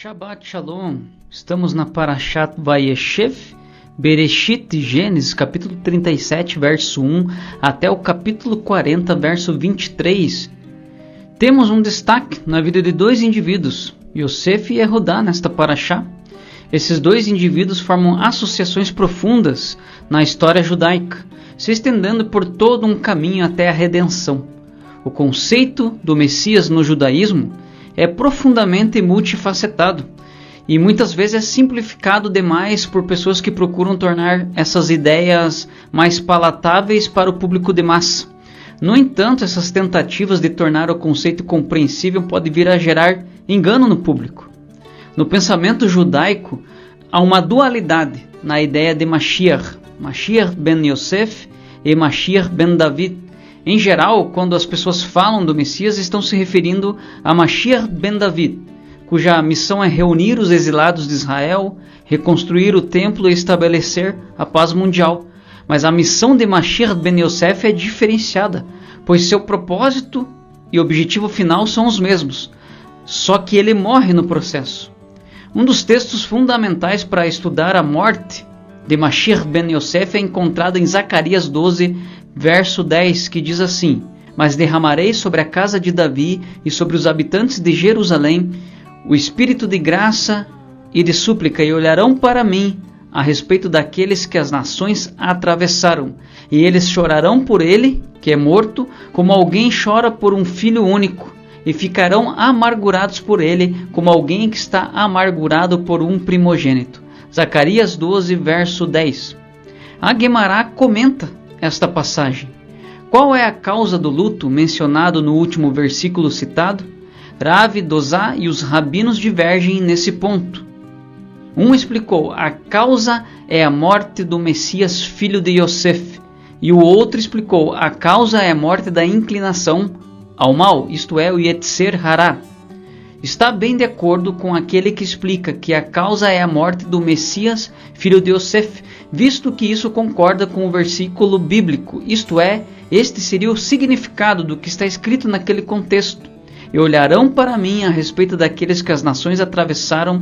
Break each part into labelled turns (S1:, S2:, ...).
S1: Shabbat Shalom, estamos na Parashat Vayeshev, Bereshit de Gênesis, capítulo 37, verso 1, até o capítulo 40, verso 23. Temos um destaque na vida de dois indivíduos, Yosef e Yehudá, nesta Parashá. Esses dois indivíduos formam associações profundas na história judaica, se estendendo por todo um caminho até a redenção. O conceito do Messias no judaísmo é profundamente multifacetado e muitas vezes é simplificado demais por pessoas que procuram tornar essas ideias mais palatáveis para o público de massa. No entanto, essas tentativas de tornar o conceito compreensível podem vir a gerar engano no público. No pensamento judaico, há uma dualidade na ideia de Mashiach, Mashiach ben Yosef e Mashiach ben David. Em geral, quando as pessoas falam do Messias, estão se referindo a Mashiach ben David, cuja missão é reunir os exilados de Israel, reconstruir o templo e estabelecer a paz mundial. Mas a missão de Mashiach ben Yosef é diferenciada, pois seu propósito e objetivo final são os mesmos, só que ele morre no processo. Um dos textos fundamentais para estudar a morte de Mashiach ben Yosef é encontrado em Zacarias 12, verso 10, que diz assim: Mas derramarei sobre a casa de Davi e sobre os habitantes de Jerusalém o espírito de graça e de súplica, e olharão para mim a respeito daqueles que as nações atravessaram, e eles chorarão por ele, que é morto, como alguém chora por um filho único, e ficarão amargurados por ele, como alguém que está amargurado por um primogênito. Zacarias 12, verso 10. A Guemará comenta esta passagem. Qual é a causa do luto mencionado no último versículo citado? Rav, Dozá e os rabinos divergem nesse ponto. Um explicou: a causa é a morte do Messias, filho de Yosef, e o outro explicou: a causa é a morte da inclinação ao mal, isto é, o Yetzer Hará. Está bem de acordo com aquele que explica que a causa é a morte do Messias, filho de Yosef, visto que isso concorda com o versículo bíblico, isto é, este seria o significado do que está escrito naquele contexto. E olharão para mim a respeito daqueles que as nações atravessaram,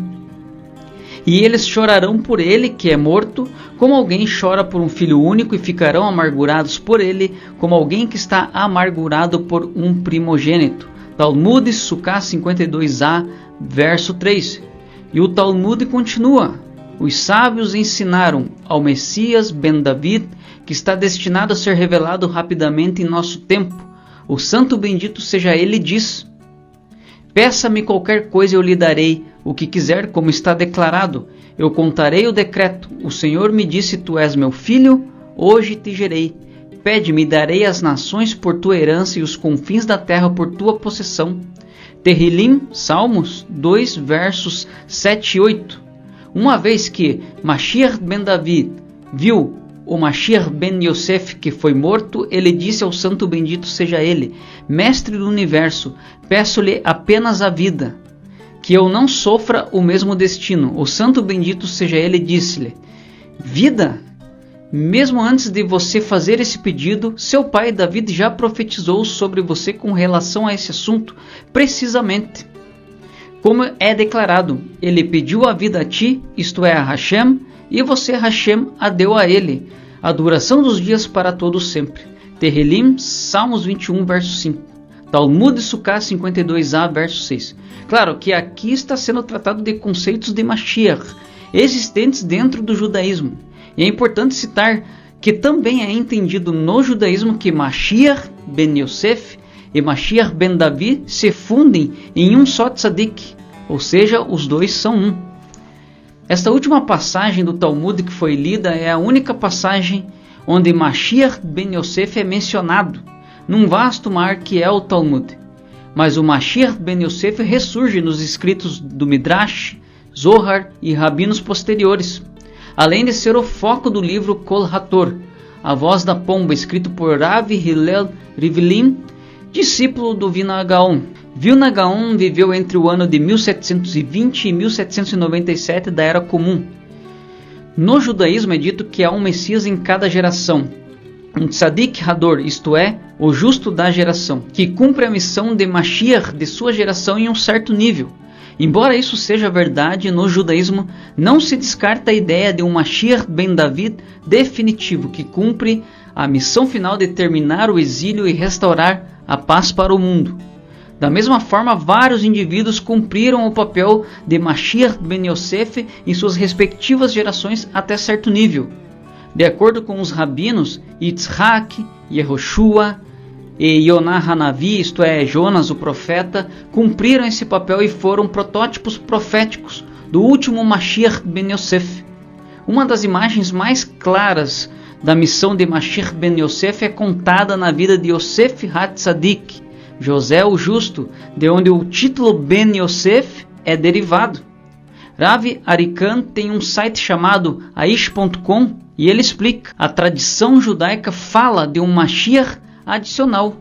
S1: e eles chorarão por ele, que é morto, como alguém chora por um filho único, e ficarão amargurados por ele, como alguém que está amargurado por um primogênito. Talmud Sukkah 52a, verso 3. E o Talmud continua: os sábios ensinaram ao Messias ben David, que está destinado a ser revelado rapidamente em nosso tempo. O santo bendito seja ele, diz: peça-me qualquer coisa e eu lhe darei o que quiser, como está declarado. Eu contarei o decreto. O Senhor me disse: tu és meu filho, hoje te gerei. Pede-me e darei as nações por tua herança e os confins da terra por tua possessão. Terrilim, Salmos 2, versos 7 e 8. Uma vez que Mashiach ben David viu o Mashiach ben Yosef, que foi morto, ele disse ao santo bendito seja ele: mestre do universo, peço-lhe apenas a vida, que eu não sofra o mesmo destino. O santo bendito seja ele disse-lhe: vida? Mesmo antes de você fazer esse pedido, seu pai David já profetizou sobre você com relação a esse assunto, precisamente. Como é declarado, ele pediu a vida a ti, isto é, a Hashem, e você, Hashem, a deu a ele, a duração dos dias para todos sempre. Terrilim, Salmos 21, verso 5. Talmud Sukkah 52a, verso 6. Claro que aqui está sendo tratado de conceitos de Mashiach, existentes dentro do judaísmo. E é importante citar que também é entendido no judaísmo que Mashiach ben Yosef e Mashiach ben Davi se fundem em um só tzadik, ou seja, os dois são um. Esta última passagem do Talmud que foi lida é a única passagem onde Mashiach ben Yosef é mencionado, num vasto mar que é o Talmud. Mas o Mashiach ben Yosef ressurge nos escritos do Midrash, Zohar e rabinos posteriores, além de ser o foco do livro Kol Hator, a voz da pomba, escrito por Rav Hillel Rivlin, discípulo do Vilna Gaon. Vilna Gaon viveu entre o ano de 1720 e 1797 da Era Comum. No judaísmo é dito que há um Messias em cada geração, um Tzadik Hador, isto é, o justo da geração, que cumpre a missão de Mashiach de sua geração em um certo nível, Embora isso seja verdade, no judaísmo não se descarta a ideia de um Mashiach ben David definitivo, que cumpre a missão final de terminar o exílio e restaurar a paz para o mundo. Da mesma forma, vários indivíduos cumpriram o papel de Mashiach ben Yosef em suas respectivas gerações até certo nível. De acordo com os rabinos, Yitzhak, Yehoshua e Yonah Hanavi, isto é, Jonas o profeta, cumpriram esse papel e foram protótipos proféticos do último Mashiach ben Yosef. Uma das imagens mais claras da missão de Mashiach ben Yosef é contada na vida de Yosef HaTzadik, José o Justo, de onde o título Ben Yosef é derivado. Rav Arikan tem um site chamado aish.com e ele explica: a tradição judaica fala de um Mashiach adicional,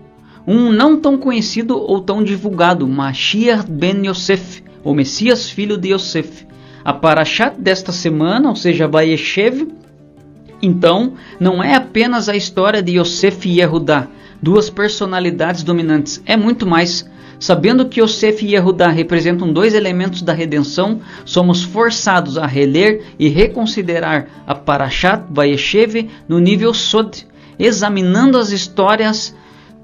S1: um não tão conhecido ou tão divulgado, Mashiach ben Yosef, o Messias filho de Yosef. A Parashat desta semana, ou seja, Vayeshev, então, não é apenas a história de Yosef e Yehudá, duas personalidades dominantes, é muito mais. Sabendo que Yosef e Yehudá representam dois elementos da redenção, somos forçados a reler e reconsiderar a Parashat Vayeshev no nível Sod, examinando as histórias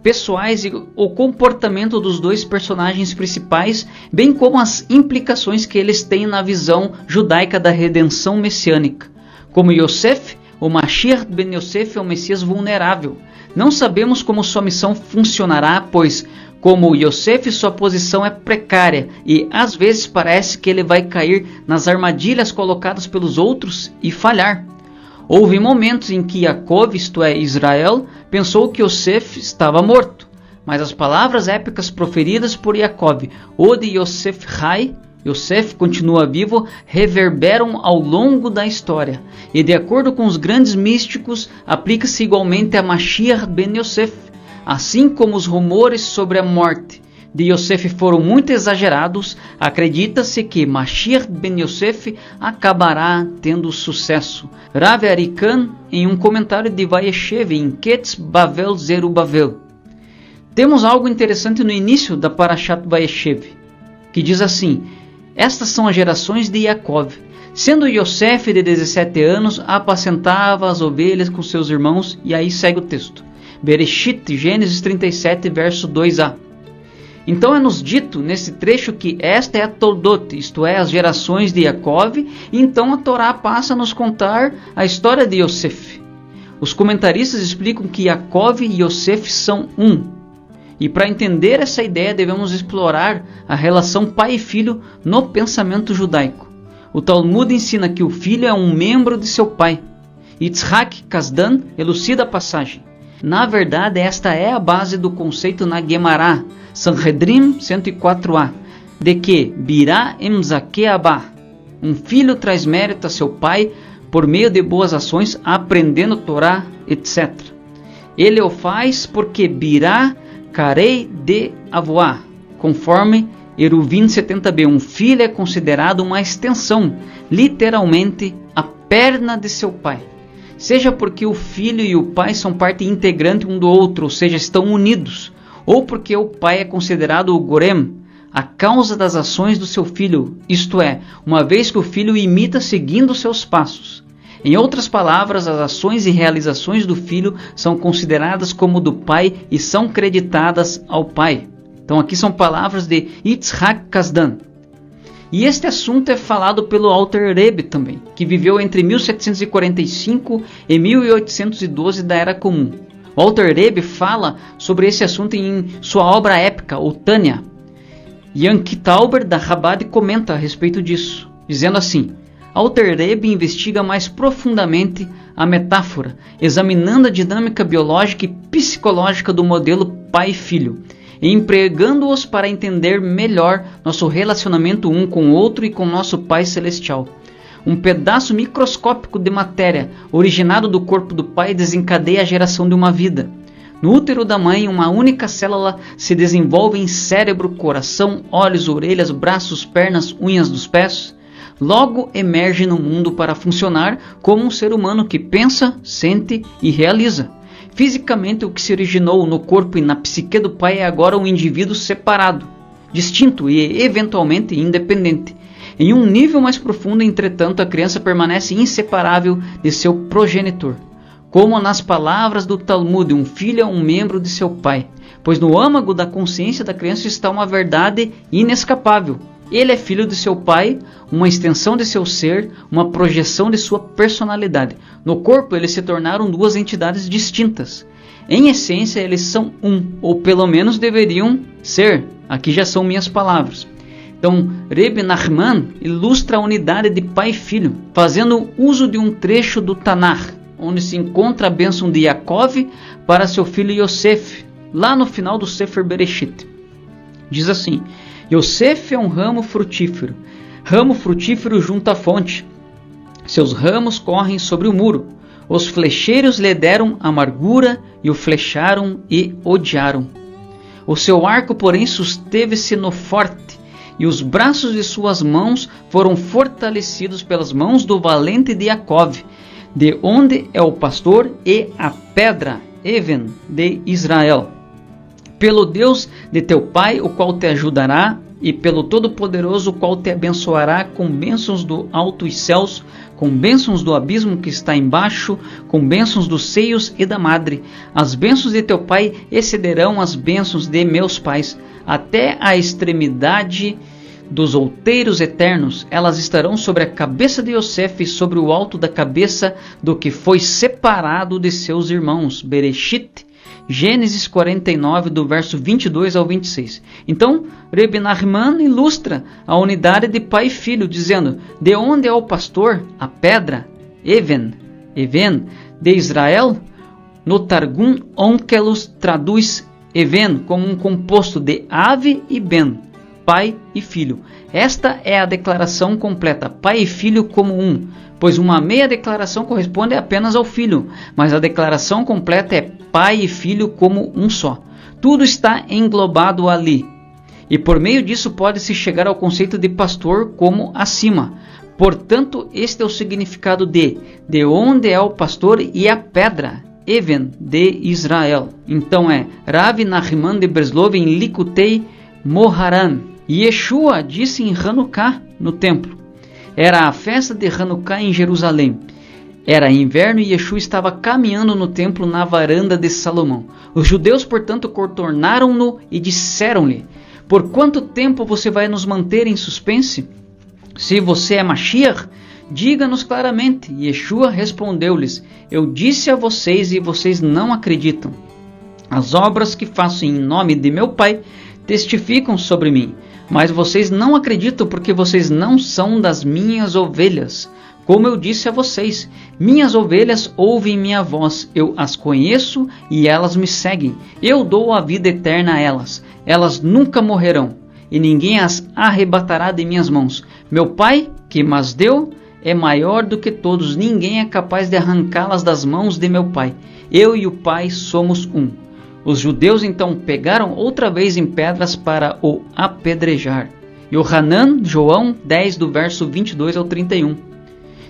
S1: pessoais e o comportamento dos dois personagens principais, bem como as implicações que eles têm na visão judaica da redenção messiânica. Como Yosef, o Mashiach ben Yosef é um Messias vulnerável. Não sabemos como sua missão funcionará, pois, como Yosef, sua posição é precária e às vezes parece que ele vai cair nas armadilhas colocadas pelos outros e falhar. Houve momentos em que Yaakov, isto é, Israel, pensou que Yosef estava morto, mas as palavras épicas proferidas por Yaakov, o de Yosef Hai, Yosef continua vivo, reverberam ao longo da história, e de acordo com os grandes místicos, aplica-se igualmente a Mashiach ben Yosef. Assim como os rumores sobre a morte de Yosef foram muito exagerados, acredita-se que Mashiach ben Yosef acabará tendo sucesso. Rav Arikan, em um comentário de Vayeshev em Ketz Bavel Zerubavel. Temos algo interessante no início da Parashat Vayeshev, que diz assim: estas são as gerações de Yaakov. Sendo Yosef de 17 anos, apacentava as ovelhas com seus irmãos, e aí segue o texto. Bereshit, Gênesis 37, verso 2a. Então é nos dito nesse trecho que esta é a Toldot, isto é, as gerações de Yaakov, e então a Torá passa a nos contar a história de Yosef. Os comentaristas explicam que Yaakov e Yosef são um. E para entender essa ideia devemos explorar a relação pai e filho no pensamento judaico. O Talmud ensina que o filho é um membro de seu pai. Yitzhak Kasdan elucida a passagem. Na verdade, esta é a base do conceito na Gemara, Sanhedrin 104a, de que Birá emzake abá, um filho traz mérito a seu pai por meio de boas ações, aprendendo Torá, etc. Ele o faz porque Birá Karei de Avoá, conforme Eruvin 70b, um filho é considerado uma extensão, literalmente a perna de seu pai. Seja porque o filho e o pai são parte integrante um do outro, ou seja, estão unidos, ou porque o pai é considerado o Gorem, a causa das ações do seu filho, isto é, uma vez que o filho imita seguindo seus passos. Em outras palavras, as ações e realizações do filho são consideradas como do pai e são creditadas ao pai. Então aqui são palavras de Yitzhak Kasdan. E este assunto é falado pelo Alter Rebbe também, que viveu entre 1745 e 1812 da Era Comum. O Alter Rebbe fala sobre esse assunto em sua obra épica, o Tânia. Yankee Tauber, da Chabad, comenta a respeito disso, dizendo assim: Alter Rebbe investiga mais profundamente a metáfora, examinando a dinâmica biológica e psicológica do modelo pai-filho, e empregando-os para entender melhor nosso relacionamento um com o outro e com nosso Pai Celestial. Um pedaço microscópico de matéria, originado do corpo do pai, desencadeia a geração de uma vida. No útero da mãe, uma única célula se desenvolve em cérebro, coração, olhos, orelhas, braços, pernas, unhas dos pés. Logo emerge no mundo para funcionar como um ser humano que pensa, sente e realiza. Fisicamente, o que se originou no corpo e na psique do pai é agora um indivíduo separado. distinto e eventualmente independente. Em um nível mais profundo, entretanto, a criança permanece inseparável de seu progenitor. Como nas palavras do Talmud, um filho é um membro de seu pai, pois no âmago da consciência da criança está uma verdade inescapável. Ele é filho de seu pai, uma extensão de seu ser, uma projeção de sua personalidade. No corpo, eles se tornaram duas entidades distintas. Em essência, eles são um, ou pelo menos deveriam ser. Aqui já são minhas palavras. Então, Rebbe Nachman ilustra a unidade de pai e filho, fazendo uso de um trecho do Tanakh, onde se encontra a bênção de Yaakov para seu filho Yosef, lá no final do Sefer Bereshit. Diz assim: Yosef é um ramo frutífero junto à fonte. Seus ramos correm sobre o muro. Os flecheiros lhe deram amargura e o flecharam e odiaram. O seu arco, porém, susteve-se no forte, e os braços de suas mãos foram fortalecidos pelas mãos do valente de Yaakov, de onde é o pastor e a pedra, Even, de Israel. Pelo Deus de teu pai, o qual te ajudará, e pelo Todo-Poderoso, o qual te abençoará com bênçãos do altos céus, com bênçãos do abismo que está embaixo, com bênçãos dos seios e da madre. As bênçãos de teu pai excederão as bênçãos de meus pais, até a extremidade dos outeiros eternos. Elas estarão sobre a cabeça de Yosef e sobre o alto da cabeça do que foi separado de seus irmãos. Bereshit, Gênesis 49, do verso 22 ao 26. Então, Rebbe Nachman ilustra a unidade de pai e filho, dizendo: de onde é o pastor, a pedra, Even, de Israel? No Targum, Onkelos traduz Even como um composto de ave e ben, pai e filho. Esta é a declaração completa, pai e filho como um, pois uma meia declaração corresponde apenas ao filho, mas a declaração completa é pai e filho como um só. Tudo está englobado ali, e por meio disso pode-se chegar ao conceito de pastor como acima. Portanto, este é o significado de onde é o pastor e a pedra, Even, de Israel. Então é Rav Nachman de Breslov em Likutei Moharan. Yeshua disse em Hanukkah no templo. Era a festa de Hanukkah em Jerusalém. Era inverno e Yeshua estava caminhando no templo na varanda de Salomão. Os judeus, portanto, contornaram-no e disseram-lhe: por quanto tempo você vai nos manter em suspense? Se você é Mashiach, diga-nos claramente. Yeshua respondeu-lhes: eu disse a vocês e vocês não acreditam. As obras que faço em nome de meu Pai testificam sobre mim, mas vocês não acreditam porque vocês não são das minhas ovelhas. Como eu disse a vocês, minhas ovelhas ouvem minha voz, eu as conheço e elas me seguem. Eu dou a vida eterna a elas, elas nunca morrerão, e ninguém as arrebatará de minhas mãos. Meu Pai, que mas deu, é maior do que todos, ninguém é capaz de arrancá-las das mãos de meu Pai. Eu e o Pai somos um. Os judeus então pegaram outra vez em pedras para o apedrejar. Yohanan, João 10, do verso 22 ao 31.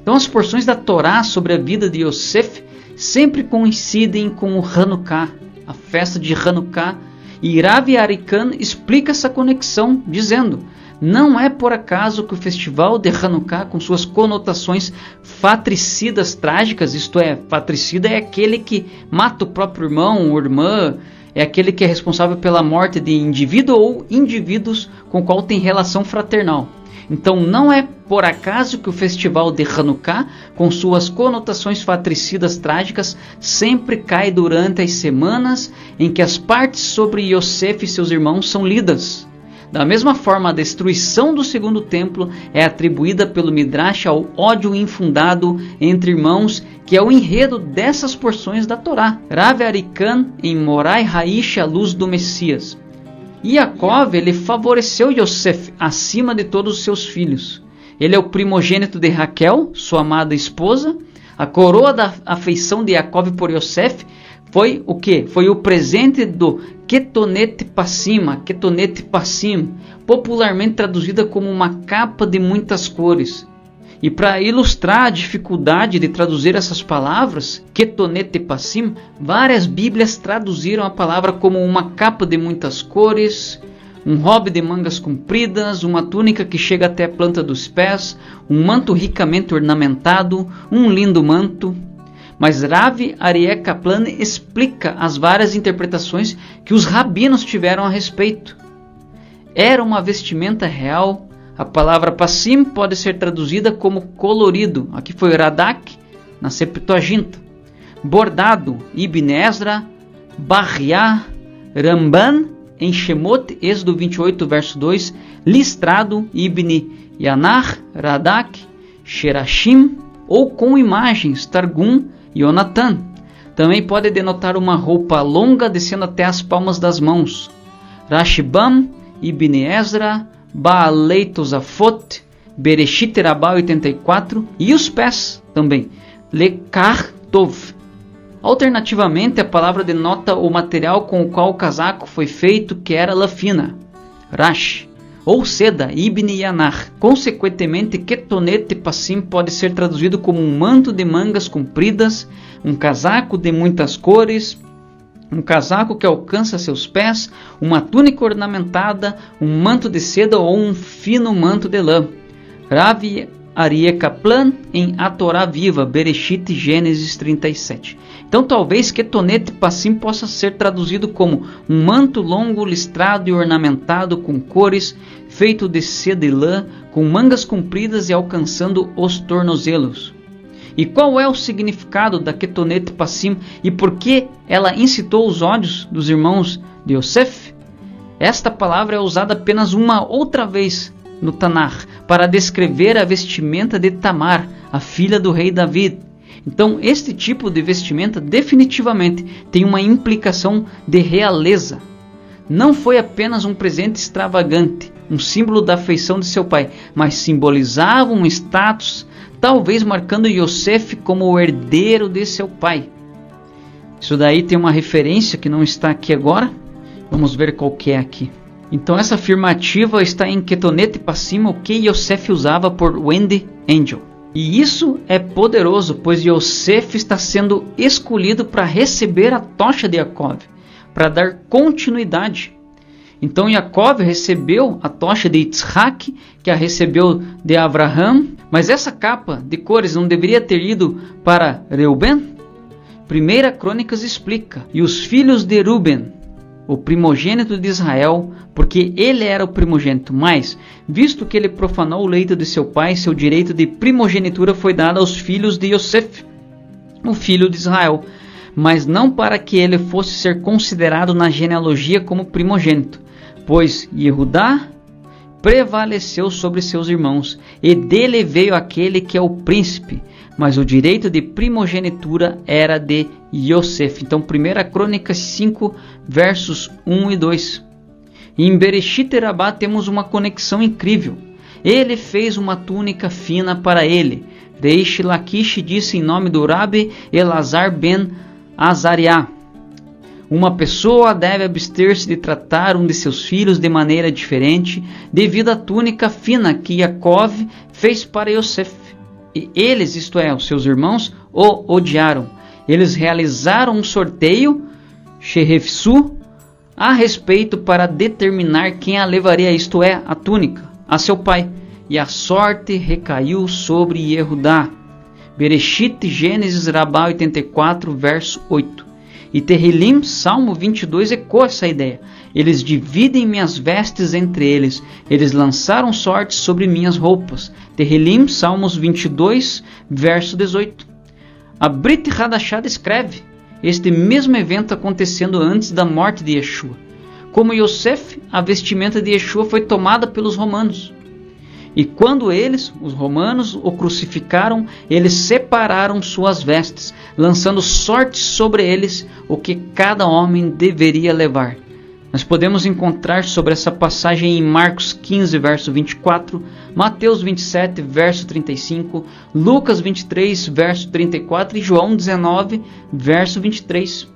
S1: Então as porções da Torá sobre a vida de Yosef sempre coincidem com o Hanukkah, a festa de Hanukkah, e Rav Arikan explica essa conexão, dizendo: não é por acaso que o festival de Hanukkah, com suas conotações fratricidas trágicas, isto é, fratricida é aquele que mata o próprio irmão ou irmã, é aquele que é responsável pela morte de indivíduo ou indivíduos com qual tem relação fraternal. Então não é por acaso que o festival de Hanukkah, com suas conotações fratricidas trágicas, sempre cai durante as semanas em que as partes sobre Yosef e seus irmãos são lidas. Da mesma forma, a destruição do segundo templo é atribuída pelo Midrash ao ódio infundado entre irmãos, que é o enredo dessas porções da Torá. Rav Arikan em Morai Haish, a luz do Messias. Yaakov, ele favoreceu Yosef acima de todos os seus filhos. Ele é o primogênito de Raquel, sua amada esposa. A coroa da afeição de Yaakov por Yosef foi o quê? Foi o presente do Ketonet Passim, popularmente traduzida como uma capa de muitas cores. E para ilustrar a dificuldade de traduzir essas palavras, Ketonet Passim, várias bíblias traduziram a palavra como uma capa de muitas cores, um robe de mangas compridas, uma túnica que chega até a planta dos pés, um manto ricamente ornamentado, um lindo manto. Mas Rav Aryeh Kaplan explica as várias interpretações que os rabinos tiveram a respeito. Era uma vestimenta real. A palavra passim pode ser traduzida como colorido. Aqui foi Radak, na Septuaginta. Bordado, Ibn Ezra, Barriá, Ramban, em Shemot, Êxodo 28, verso 2, listrado, Ibn Yanar, Radak, Sherashim, ou com imagens, Targum, Yonatan. Também pode denotar uma roupa longa descendo até as palmas das mãos. Rashbam, Ibn Ezra, Baalei Tosafot, Bereshit Rabbah 84, e os pés também, Lekar Tov. Alternativamente, a palavra denota o material com o qual o casaco foi feito, que era lã fina, Rash, ou seda, Ibn Yanar. Consequentemente, Ketonet Passim pode ser traduzido como um manto de mangas compridas, um casaco de muitas cores, um casaco que alcança seus pés, uma túnica ornamentada, um manto de seda ou um fino manto de lã. Rav Aryeh Kaplan em A Torá Viva, Bereshit, Gênesis 37. Então talvez Ketonet Passim possa ser traduzido como um manto longo, listrado e ornamentado com cores, feito de seda e lã, com mangas compridas e alcançando os tornozelos. E qual é o significado da Ketonet Passim e por que ela incitou os ódios dos irmãos de Yosef? Esta palavra é usada apenas uma outra vez no Tanakh para descrever a vestimenta de Tamar, a filha do rei David. Então, este tipo de vestimenta definitivamente tem uma implicação de realeza. Não foi apenas um presente extravagante, um símbolo da afeição de seu pai, mas simbolizava um status, talvez marcando Yosef como o herdeiro de seu pai. Isso daí tem uma referência que não está aqui agora. Vamos ver qual que é aqui. Então essa afirmativa está em Ketonet Passim, o que Yosef usava por Wendy Angel. E isso é poderoso, pois Yosef está sendo escolhido para receber a tocha de Yaakov, para dar continuidade. Então Yaakov recebeu a tocha de Yitzhak, que a recebeu de Abraham, mas essa capa de cores não deveria ter ido para Reuben? Primeira Crônicas explica, e os filhos de Ruben, o primogênito de Israel, porque ele era o primogênito, mas, visto que ele profanou o leito de seu pai, seu direito de primogenitura foi dado aos filhos de Yosef, o filho de Israel, mas não para que ele fosse ser considerado na genealogia como primogênito, pois Yehudá prevaleceu sobre seus irmãos, e dele veio aquele que é o príncipe, mas o direito de primogenitura era de Yosef. Então, 1 Crônicas 5, versos 1 e 2. E em Bereshit Rabbah temos uma conexão incrível. Ele fez uma túnica fina para ele. Reish Lakish disse em nome do Rabi Elazar ben Azariah: uma pessoa deve abster-se de tratar um de seus filhos de maneira diferente devido à túnica fina que Yaakov fez para Yosef. E eles, isto é, os seus irmãos, o odiaram. Eles realizaram um sorteio, Sherefsu, a respeito para determinar quem a levaria, isto é, a túnica, a seu pai. E a sorte recaiu sobre Yehudá. Bereshit, Gênesis, Rabbah 84, verso 8. E Terrilim, Salmo 22, ecoa essa ideia. Eles dividem minhas vestes entre eles. Eles lançaram sorte sobre minhas roupas. Terrilim, Salmos 22, verso 18. A Brit Hadashah descreve este mesmo evento acontecendo antes da morte de Yeshua. Como Yosef, a vestimenta de Yeshua foi tomada pelos romanos. E quando eles, os romanos, o crucificaram, eles separaram suas vestes, lançando sorte sobre eles o que cada homem deveria levar. Nós podemos encontrar sobre essa passagem em Marcos 15, verso 24, Mateus 27, verso 35, Lucas 23, verso 34 e João 19, verso 23.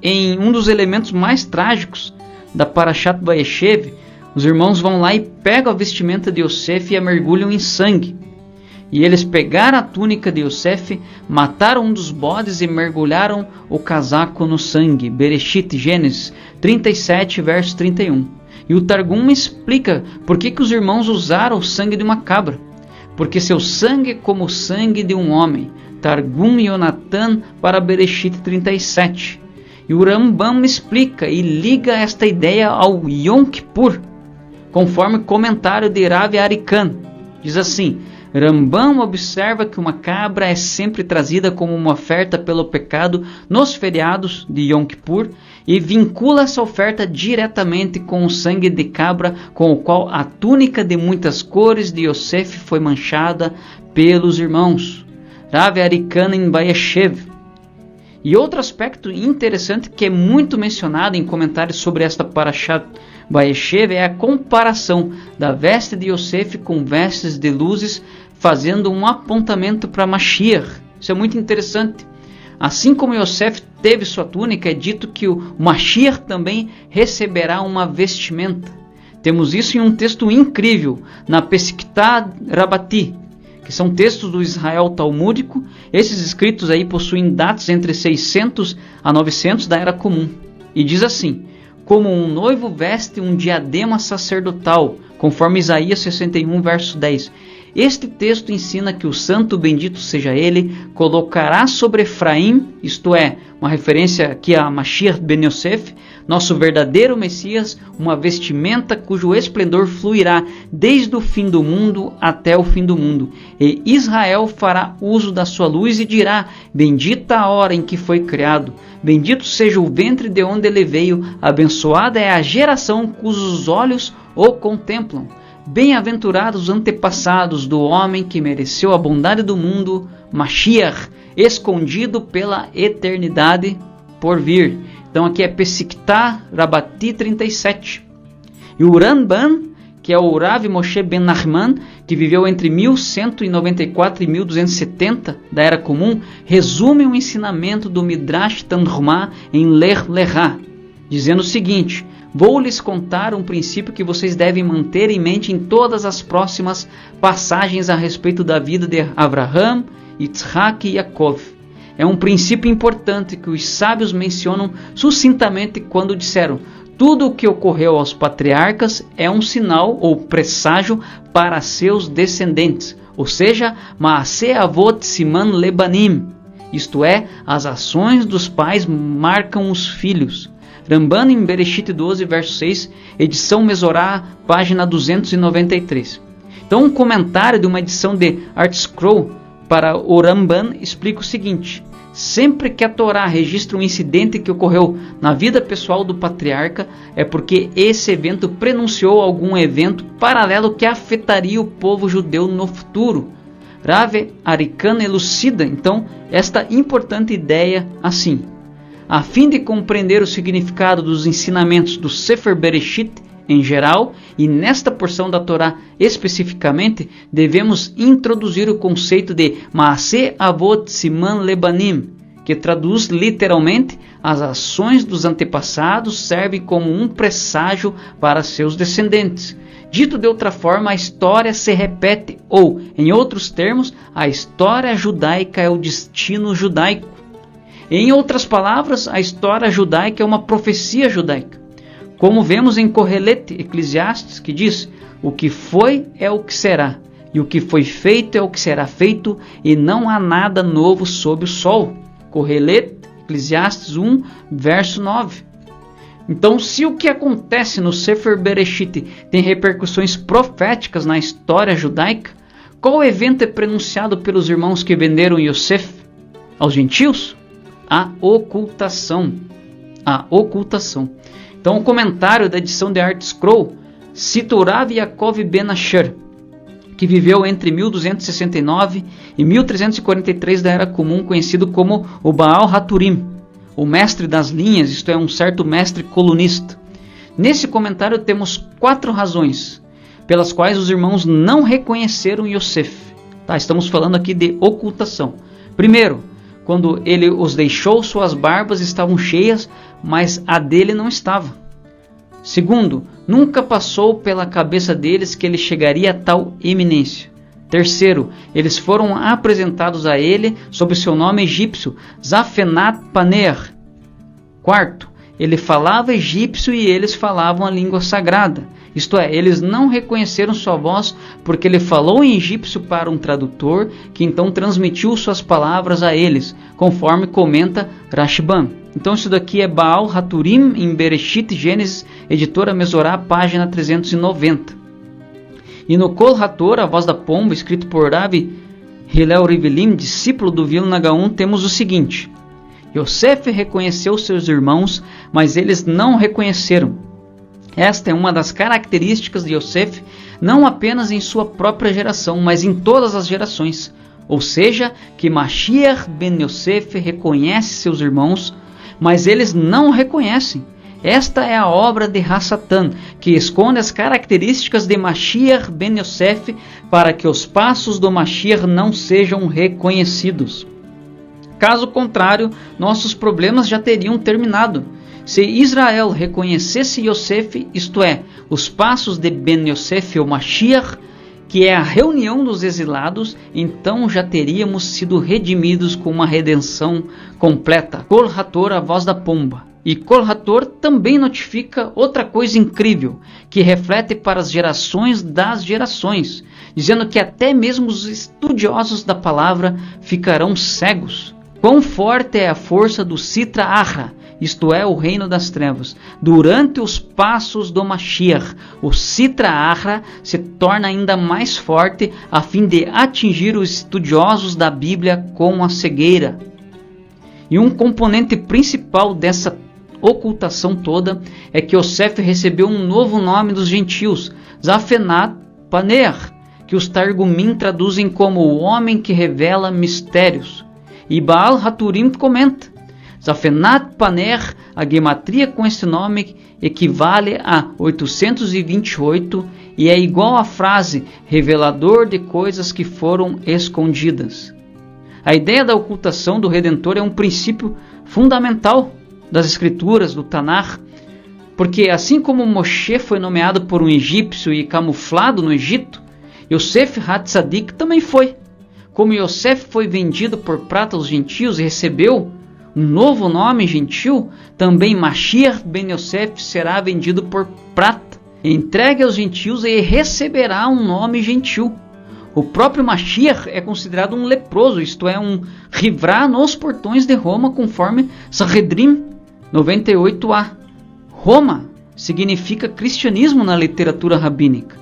S1: Em um dos elementos mais trágicos da Parashat Vayeshev, os irmãos vão lá e pegam a vestimenta de Yosef e a mergulham em sangue. E eles pegaram a túnica de Yosef, mataram um dos bodes e mergulharam o casaco no sangue. Bereshit, Gênesis 37, verso 31. E o Targum explica por que os irmãos usaram o sangue de uma cabra. Porque seu sangue é como o sangue de um homem. Targum Yonatan para Bereshit 37. E o Rambam explica e liga esta ideia ao Yom Kippur, conforme comentário de Rav Arikan. Diz assim: Rambam observa que uma cabra é sempre trazida como uma oferta pelo pecado nos feriados de Yom Kippur e vincula essa oferta diretamente com o sangue de cabra com o qual a túnica de muitas cores de Yosef foi manchada pelos irmãos. Rav Arikan em Vayeshev. E outro aspecto interessante que é muito mencionado em comentários sobre esta Parashat Vayeshev é a comparação da veste de Yosef com vestes de luzes, fazendo um apontamento para Mashiach. Isso é muito interessante. Assim como Yosef teve sua túnica, é dito que o Mashiach também receberá uma vestimenta. Temos isso em um texto incrível, na Pesquitá Rabati, que são textos do Israel talmúdico. Esses escritos aí possuem datas entre 600 a 900 da Era Comum. E diz assim: como um noivo veste um diadema sacerdotal, conforme Isaías 61, verso 10. Este texto ensina que o santo, bendito seja ele, colocará sobre Efraim, isto é, uma referência aqui a Mashiach ben Yosef, nosso verdadeiro Messias, uma vestimenta cujo esplendor fluirá desde o fim do mundo até o fim do mundo. E Israel fará uso da sua luz e dirá: bendita a hora em que foi criado, bendito seja o ventre de onde ele veio, abençoada é a geração cujos olhos o contemplam. Bem-aventurados os antepassados do homem que mereceu a bondade do mundo, Mashiach, escondido pela eternidade por vir. Então aqui é Pesquitá Rabati 37. E o Ramban, que é o Rav Moshe ben Nachman, que viveu entre 1194 e 1270 da Era Comum, resume o ensinamento do Midrash Tanhumá em Lech Lechá, dizendo o seguinte: vou lhes contar um princípio que vocês devem manter em mente em todas as próximas passagens a respeito da vida de Avraham, Yitzhak e Yaakov. É um princípio importante que os sábios mencionam sucintamente quando disseram: tudo o que ocorreu aos patriarcas é um sinal ou presságio para seus descendentes, ou seja, Maaseh Avot Siman Lebanim, isto é, as ações dos pais marcam os filhos. Ramban em Bereshit 12, verso 6, edição Mesorá, página 293. Então, um comentário de uma edição de ArtScroll para o Ramban explica o seguinte: sempre que a Torá registra um incidente que ocorreu na vida pessoal do patriarca, é porque esse evento prenunciou algum evento paralelo que afetaria o povo judeu no futuro. Rav Arikan elucida, então, esta importante ideia assim: a fim de compreender o significado dos ensinamentos do Sefer Bereshit em geral, e nesta porção da Torá especificamente, devemos introduzir o conceito de Maaseh Avot Siman Lebanim, que traduz literalmente: as ações dos antepassados servem como um presságio para seus descendentes. Dito de outra forma, a história se repete, ou, em outros termos, a história judaica é o destino judaico. Em outras palavras, a história judaica é uma profecia judaica. Como vemos em Kohelet, Eclesiastes, que diz: o que foi é o que será, e o que foi feito é o que será feito, e não há nada novo sob o sol. Kohelet, Eclesiastes 1, verso 9. Então, se o que acontece no Sefer Bereshit tem repercussões proféticas na história judaica, qual evento é prenunciado pelos irmãos que venderam Yosef aos gentios? A ocultação. A ocultação. Então, o comentário da edição de ArtScroll cita o Rav Yaakov ben Asher, que viveu entre 1269 e 1343 da Era Comum, conhecido como o Baal Haturim, o mestre das linhas, isto é, um certo mestre colunista. Nesse comentário temos 4 razões pelas quais os irmãos não reconheceram Yosef. Estamos falando aqui de ocultação. Primeiro, quando ele os deixou, suas barbas estavam cheias, mas a dele não estava. Segundo, nunca passou pela cabeça deles que ele chegaria a tal eminência. Terceiro, eles foram apresentados a ele sob seu nome egípcio, Zafenat Paner. Quarto, ele falava egípcio e eles falavam a língua sagrada. Isto é, eles não reconheceram sua voz porque ele falou em egípcio para um tradutor, que então transmitiu suas palavras a eles, conforme comenta Rashbam. Então isso daqui é Baal Haturim em Bereshit Gênesis, editora Mesorá, página 390. E no Kol Hator, a voz da pomba, escrito por Rabi Hillel Rivelim, discípulo do Vilna Gaon, temos o seguinte: Yosef reconheceu seus irmãos, mas eles não reconheceram. Esta é uma das características de Yosef, não apenas em sua própria geração, mas em todas as gerações. Ou seja, que Mashiach ben Yosef reconhece seus irmãos, mas eles não reconhecem. Esta é a obra de Hassatan, que esconde as características de Mashiach ben Yosef para que os passos do Mashiach não sejam reconhecidos. Caso contrário, nossos problemas já teriam terminado. Se Israel reconhecesse Yosef, isto é, os passos de Ben Yosef ou Mashiach, que é a reunião dos exilados, então já teríamos sido redimidos com uma redenção completa. Kol Hator, a voz da pomba. E Kol Hator também notifica outra coisa incrível, que reflete para as gerações das gerações, dizendo que até mesmo os estudiosos da palavra ficarão cegos. Quão forte é a força do Sitra Achra, isto é, o reino das trevas. Durante os passos do Mashiach, o Sitra Achra se torna ainda mais forte a fim de atingir os estudiosos da Bíblia com a cegueira. E um componente principal dessa ocultação toda é que Yosef recebeu um novo nome dos gentios, Zafenat Paner, que os Targumim traduzem como o homem que revela mistérios. E Baal Haturim comenta: Zafenat Paner, a gematria com esse nome equivale a 828 e é igual à frase revelador de coisas que foram escondidas. A ideia da ocultação do Redentor é um princípio fundamental das Escrituras, do Tanakh, porque assim como Moshe foi nomeado por um egípcio e camuflado no Egito, Yosef Hatzadik também foi. Como Yosef foi vendido por prata aos gentios e recebeu um novo nome gentil, também Mashiach ben Yosef será vendido por prata, entregue aos gentios e receberá um nome gentil. O próprio Mashiach é considerado um leproso, isto é, um rivrá nos portões de Roma, conforme Sanhedrin 98a. Roma significa cristianismo na literatura rabínica.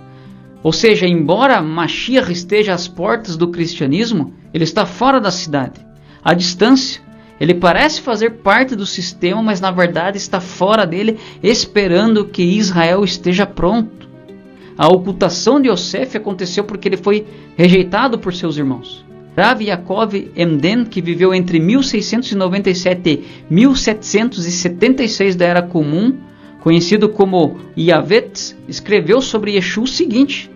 S1: Ou seja, embora Mashiach esteja às portas do cristianismo, ele está fora da cidade, à distância. Ele parece fazer parte do sistema, mas na verdade está fora dele, esperando que Israel esteja pronto. A ocultação de Yosef aconteceu porque ele foi rejeitado por seus irmãos. Rav Yaakov Emden, que viveu entre 1697 e 1776 da Era Comum, conhecido como Yavetz, escreveu sobre Yeshua o seguinte: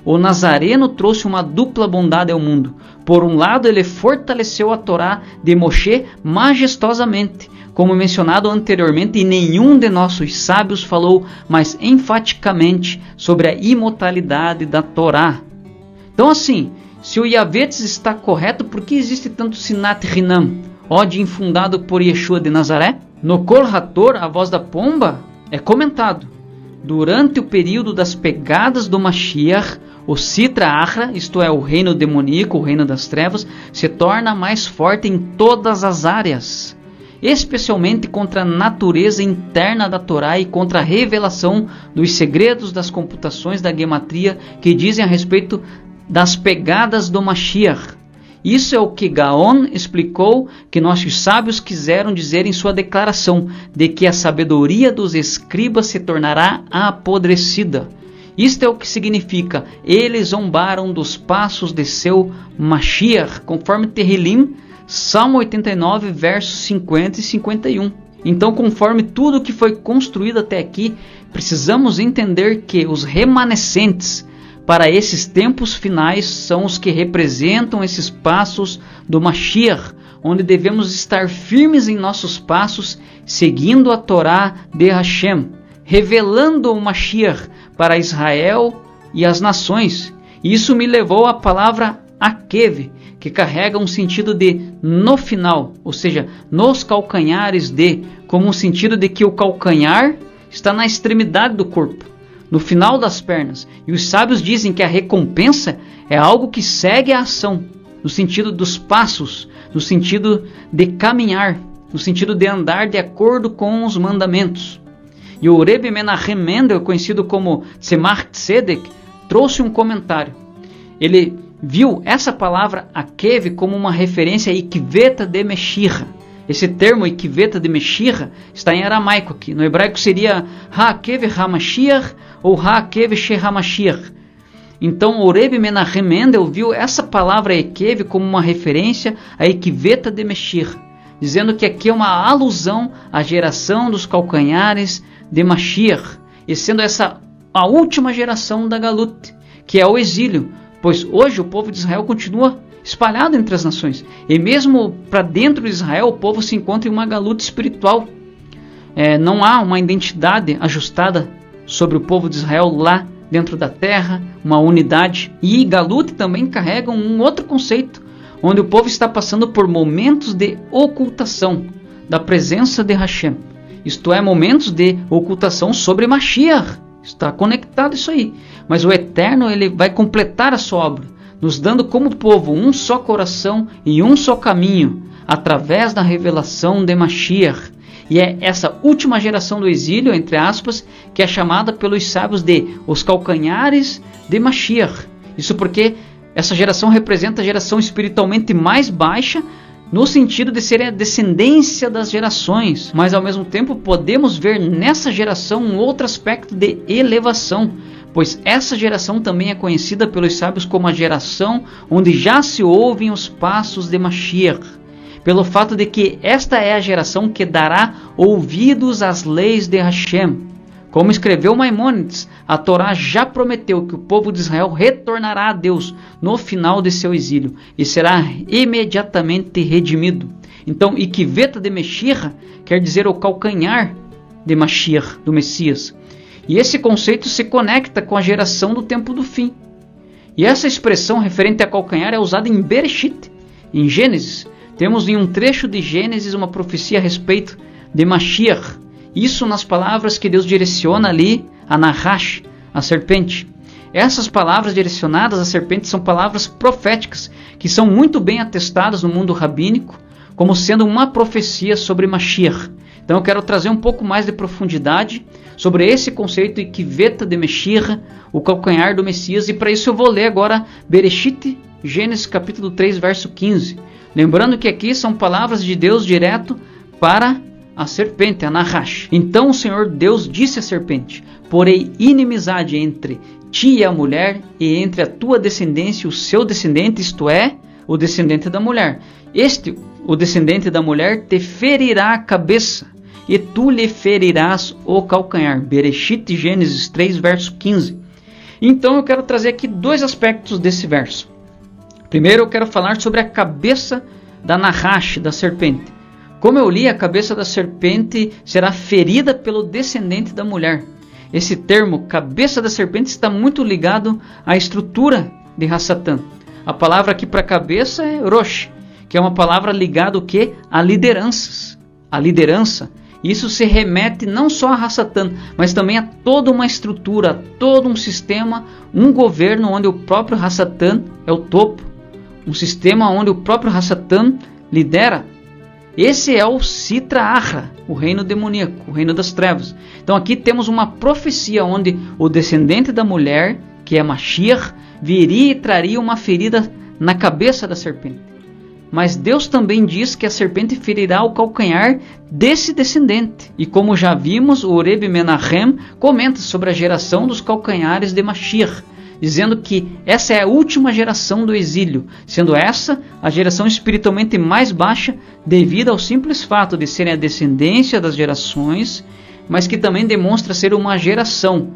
S1: o Nazareno trouxe uma dupla bondade ao mundo. Por um lado, ele fortaleceu a Torá de Moshe majestosamente, como mencionado anteriormente, e nenhum de nossos sábios falou mais enfaticamente sobre a imortalidade da Torá. Então assim, se o Yavetz está correto, por que existe tanto Sinat Rinam, ódio infundado por Yeshua de Nazaré? No Kol Hator, a voz da pomba, é comentado: durante o período das pegadas do Mashiach, o Sitra Achra, isto é, o reino demoníaco, o reino das trevas, se torna mais forte em todas as áreas, especialmente contra a natureza interna da Torá e contra a revelação dos segredos das computações da gematria que dizem a respeito das pegadas do Mashiach. Isso é o que Gaon explicou que nossos sábios quiseram dizer em sua declaração de que a sabedoria dos escribas se tornará apodrecida. Isto é o que significa: eles zombaram dos passos de seu Mashiach, conforme Terrilim, Salmo 89, versos 50 e 51. Então, conforme tudo que foi construído até aqui, precisamos entender que os remanescentes para esses tempos finais são os que representam esses passos do Mashiach, onde devemos estar firmes em nossos passos, seguindo a Torá de Hashem, revelando o Mashiach para Israel e as nações. Isso me levou à palavra Akev, que carrega um sentido de no final, ou seja, nos calcanhares de, como um sentido de que o calcanhar está na extremidade do corpo, no final das pernas. E os sábios dizem que a recompensa é algo que segue a ação, no sentido dos passos, no sentido de caminhar, no sentido de andar de acordo com os mandamentos. E o Rebbe Menachem Mendel, conhecido como Tzemach Tzedek, trouxe um comentário. Ele viu essa palavra Akev como uma referência a Ikveta de Meshirra. Esse termo Ikveta de Meshirra está em aramaico aqui. No hebraico seria Ha'akev HaMashiach ou Ha'akev SheHaMashiach. Então o Rebbe Menachem Mendel viu essa palavra Akev como uma referência a Ikveta de Meshirra, dizendo que aqui é uma alusão à geração dos calcanhares de Mashiach, e sendo essa a última geração da Galut, que é o exílio, pois hoje o povo de Israel continua espalhado entre as nações, e mesmo para dentro de Israel o povo se encontra em uma Galut espiritual. Não há uma identidade ajustada sobre o povo de Israel lá dentro da terra, uma unidade. E Galut também carrega um outro conceito, onde o povo está passando por momentos de ocultação da presença de Hashem. Isto é, momentos de ocultação sobre Mashiach. Está conectado isso aí. Mas o Eterno, ele vai completar a sua obra, nos dando como povo um só coração e um só caminho, através da revelação de Mashiach. E é essa última geração do exílio, entre aspas, que é chamada pelos sábios de os calcanhares de Mashiach. Isso porque essa geração representa a geração espiritualmente mais baixa, no sentido de ser a descendência das gerações, mas ao mesmo tempo podemos ver nessa geração um outro aspecto de elevação, pois essa geração também é conhecida pelos sábios como a geração onde já se ouvem os passos de Mashiach, pelo fato de que esta é a geração que dará ouvidos às leis de Hashem. Como escreveu Maimônides, a Torá já prometeu que o povo de Israel retornará a Deus no final de seu exílio e será imediatamente redimido. Então, Ikveta de Meshirra quer dizer o calcanhar de Mashiach, do Messias. E esse conceito se conecta com a geração do tempo do fim. E essa expressão referente a calcanhar é usada em Bereshit, em Gênesis. Temos em um trecho de Gênesis uma profecia a respeito de Mashiach. Isso nas palavras que Deus direciona ali a Nahash, a serpente. Essas palavras direcionadas à serpente são palavras proféticas, que são muito bem atestadas no mundo rabínico, como sendo uma profecia sobre Mashiach. Então eu quero trazer um pouco mais de profundidade sobre esse conceito Ikveta de Meshirra, o calcanhar do Messias, e para isso eu vou ler agora Bereshit, Gênesis capítulo 3, verso 15. Lembrando que aqui são palavras de Deus direto para a serpente, a Nahash. Então o Senhor Deus disse à serpente: porei inimizade entre ti e a mulher, e entre a tua descendência e o seu descendente, isto é, o descendente da mulher. O descendente da mulher, te ferirá a cabeça, e tu lhe ferirás o calcanhar. Bereshit, Gênesis 3, verso 15. Então eu quero trazer aqui dois aspectos desse verso. Primeiro eu quero falar sobre a cabeça da Nahash, da serpente. Como eu li, a cabeça da serpente será ferida pelo descendente da mulher. Esse termo, cabeça da serpente, está muito ligado à estrutura de Hassatan. A palavra aqui para cabeça é Rosh, que é uma palavra ligada a lideranças. A liderança, isso se remete não só a Hassatan, mas também a toda uma estrutura, a todo um sistema, um governo onde o próprio Hassatan é o topo. Um sistema onde o próprio Hassatan lidera. Esse é o Sitra Achra, o reino demoníaco, o reino das trevas. Então aqui temos uma profecia onde o descendente da mulher, que é Mashiach, viria e traria uma ferida na cabeça da serpente. Mas Deus também diz que a serpente ferirá o calcanhar desse descendente. E como já vimos, o Rebbe Menachem comenta sobre a geração dos calcanhares de Mashiach, dizendo que essa é a última geração do exílio, sendo essa a geração espiritualmente mais baixa devido ao simples fato de serem a descendência das gerações, mas que também demonstra ser uma geração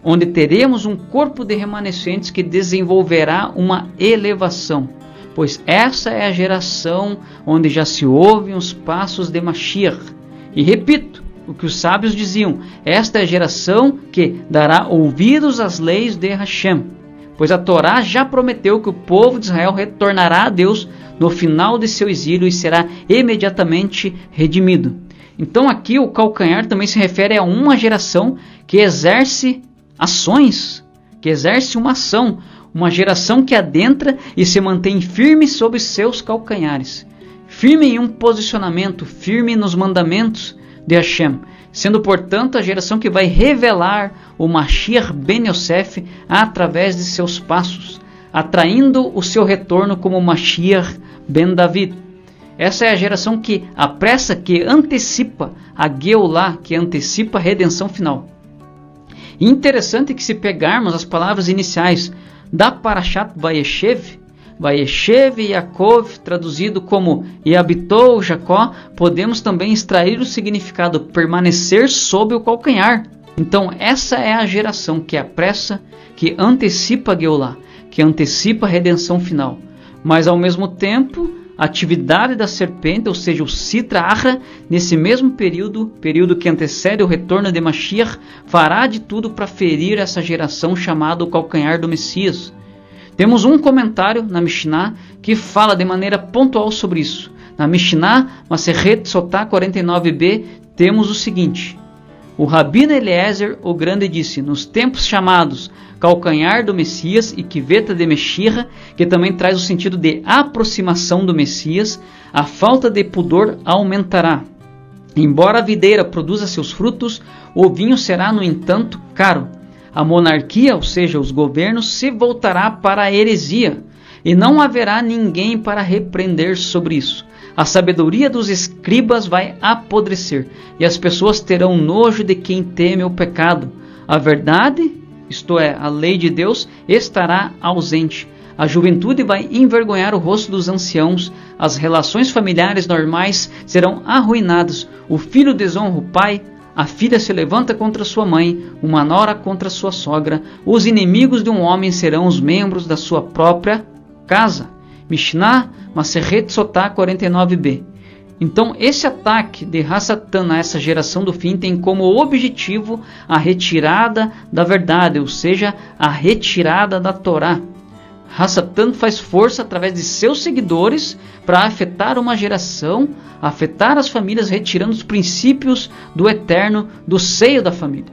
S1: onde teremos um corpo de remanescentes que desenvolverá uma elevação, pois essa é a geração onde já se ouvem os passos de Mashiach. E repito o que os sábios diziam: esta é a geração que dará ouvidos às leis de Hashem, pois a Torá já prometeu que o povo de Israel retornará a Deus no final de seu exílio e será imediatamente redimido. Então aqui o calcanhar também se refere a uma geração que exerce ações, que exerce uma ação, uma geração que adentra e se mantém firme sobre seus calcanhares, firme em um posicionamento, firme nos mandamentos de Hashem, sendo portanto a geração que vai revelar o Mashiach ben Yosef através de seus passos, atraindo o seu retorno como Mashiach ben David. Essa é a geração que apressa, que antecipa a Geulah, que antecipa a redenção final. E interessante que se pegarmos as palavras iniciais da Parashat Vayeshev, Vayeshev Yaakov, traduzido como e habitou Jacó, podemos também extrair o significado permanecer sob o calcanhar. Então essa é a geração que apressa, que antecipa a Geulah, que antecipa a redenção final. Mas ao mesmo tempo, a atividade da serpente, ou seja, o Sitra Achra, nesse mesmo período que antecede o retorno de Mashiach, fará de tudo para ferir essa geração chamada o calcanhar do Messias. Temos um comentário na Mishnah que fala de maneira pontual sobre isso. Na Mishnah, Masechet Sotá 49b, temos o seguinte: o Rabino Eliezer o Grande disse, nos tempos chamados calcanhar do Messias e Kiveta de Meshira, que também traz o sentido de aproximação do Messias, a falta de pudor aumentará. Embora a videira produza seus frutos, o vinho será, no entanto, caro. A monarquia, ou seja, os governos, se voltará para a heresia, e não haverá ninguém para repreender sobre isso. A sabedoria dos escribas vai apodrecer, e as pessoas terão nojo de quem teme o pecado. A verdade, isto é, a lei de Deus, estará ausente. A juventude vai envergonhar o rosto dos anciãos, as relações familiares normais serão arruinadas, o filho desonra o pai, a filha se levanta contra sua mãe, uma nora contra sua sogra, os inimigos de um homem serão os membros da sua própria casa. Mishnah, Masechet Sotá 49b. Então esse ataque de Hassatan a essa geração do fim tem como objetivo a retirada da verdade, ou seja, a retirada da Torá. Hassatan faz força através de seus seguidores para afetar uma geração, afetar as famílias, retirando os princípios do eterno do seio da família.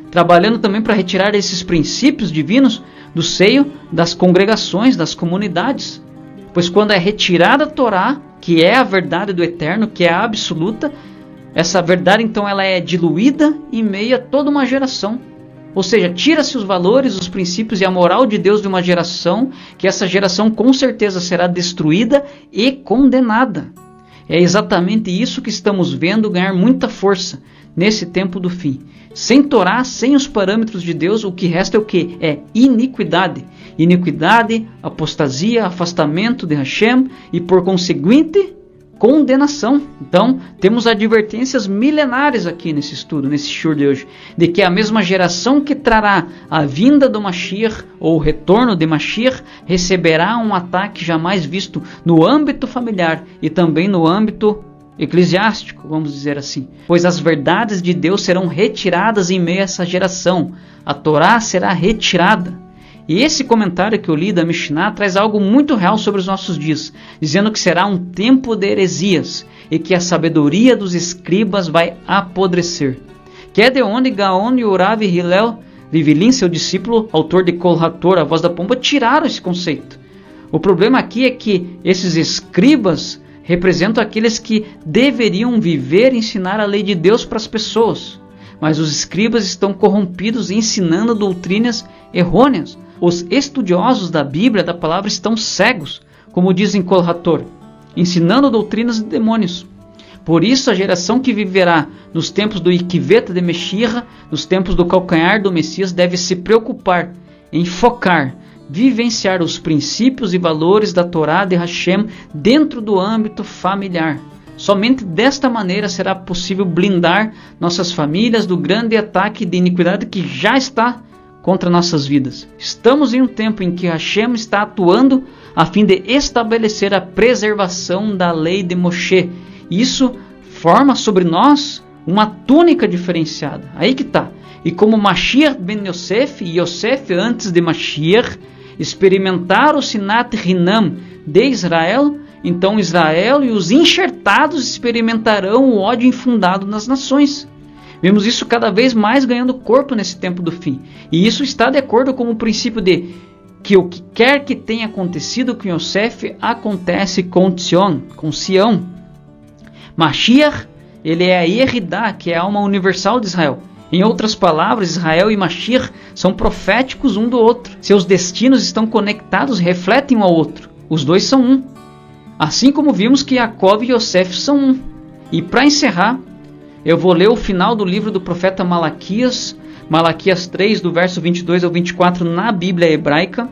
S1: Trabalhando também para retirar esses princípios divinos do seio das congregações, das comunidades. Pois quando é retirada a Torá, que é a verdade do eterno, que é a absoluta, essa verdade então ela é diluída em meio a toda uma geração. Ou seja, tira-se os valores, os princípios e a moral de Deus de uma geração, que essa geração com certeza será destruída e condenada. É exatamente isso que estamos vendo ganhar muita força nesse tempo do fim. Sem Torá, sem os parâmetros de Deus, o que resta é o que? É iniquidade. Iniquidade, apostasia, afastamento de Hashem e, por conseguinte, condenação. Então, temos advertências milenares aqui nesse estudo, nesse shur de hoje, de que a mesma geração que trará a vinda do Mashiach, ou o retorno de Mashiach, receberá um ataque jamais visto no âmbito familiar e também no âmbito eclesiástico, vamos dizer assim. Pois as verdades de Deus serão retiradas em meio a essa geração. A Torá será retirada. E esse comentário que eu li da Mishnah traz algo muito real sobre os nossos dias, dizendo que será um tempo de heresias e que a sabedoria dos escribas vai apodrecer. Que é de onde Gaon e Urav e Hillel, Vivilin, seu discípulo, autor de Kol HaTorah, a voz da pomba, tiraram esse conceito. O problema aqui é que esses escribas representam aqueles que deveriam viver e ensinar a lei de Deus para as pessoas. Mas os escribas estão corrompidos ensinando doutrinas errôneas. Os estudiosos da Bíblia, da palavra, estão cegos, como dizem Kol HaTorah, ensinando doutrinas de demônios. Por isso a geração que viverá nos tempos do Ikiveta de Meshira, nos tempos do calcanhar do Messias, deve se preocupar em focar, vivenciar os princípios e valores da Torá de Hashem dentro do âmbito familiar. Somente desta maneira será possível blindar nossas famílias do grande ataque de iniquidade que já está contra nossas vidas. Estamos em um tempo em que Hashem está atuando a fim de estabelecer a preservação da lei de Moshe. Isso forma sobre nós uma túnica diferenciada. Aí que está. E como Mashiach ben Yosef e Yosef antes de Mashiach experimentaram o Sinat Hinam de Israel, então Israel e os enxertados experimentarão o ódio infundado nas nações. Vemos isso cada vez mais ganhando corpo nesse tempo do fim. E isso está de acordo com o princípio de que o que quer que tenha acontecido com Yosef acontece com Sião. Mashiach, ele é a Yeridá, que é a alma universal de Israel. Em outras palavras, Israel e Mashiach são proféticos um do outro. Seus destinos estão conectados, refletem um ao outro. Os dois são um. Assim como vimos que Jacob e Yosef são um. E para encerrar, eu vou ler o final do livro do profeta Malaquias, Malaquias 3, do verso 22 ao 24 na Bíblia hebraica,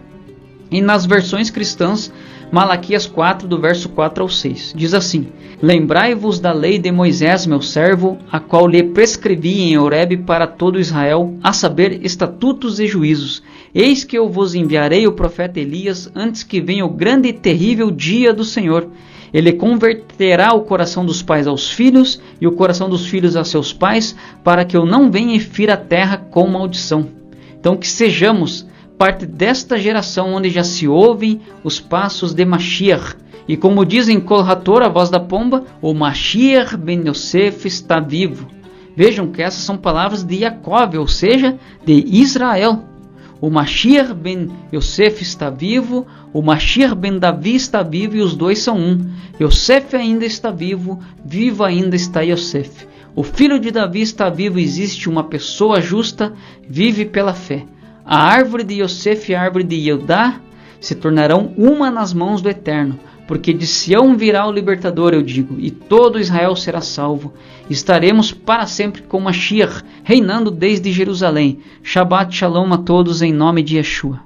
S1: e nas versões cristãs, Malaquias 4, do verso 4 ao 6. Diz assim: Lembrai-vos da lei de Moisés, meu servo, a qual lhe prescrevi em Horebe para todo Israel, a saber, estatutos e juízos. Eis que eu vos enviarei o profeta Elias, antes que venha o grande e terrível dia do Senhor. Ele converterá o coração dos pais aos filhos, e o coração dos filhos a seus pais, para que eu não venha e fira a terra com maldição. Então que sejamos parte desta geração onde já se ouvem os passos de Mashiach. E como dizem Kol Hator, a voz da pomba, o Mashiach ben Yosef está vivo. Vejam que essas são palavras de Jacob, ou seja, de Israel. O Mashiach ben Yosef está vivo, o Mashiach ben Davi está vivo, e os dois são um. Yosef ainda está vivo, vivo ainda está Yosef. O filho de Davi está vivo, existe uma pessoa justa, vive pela fé. A árvore de Yosef e a árvore de Yehudá se tornarão uma nas mãos do Eterno, porque de Sião virá o libertador, eu digo, e todo Israel será salvo. Estaremos para sempre com Mashiach, reinando desde Jerusalém. Shabbat Shalom a todos em nome de Yeshua.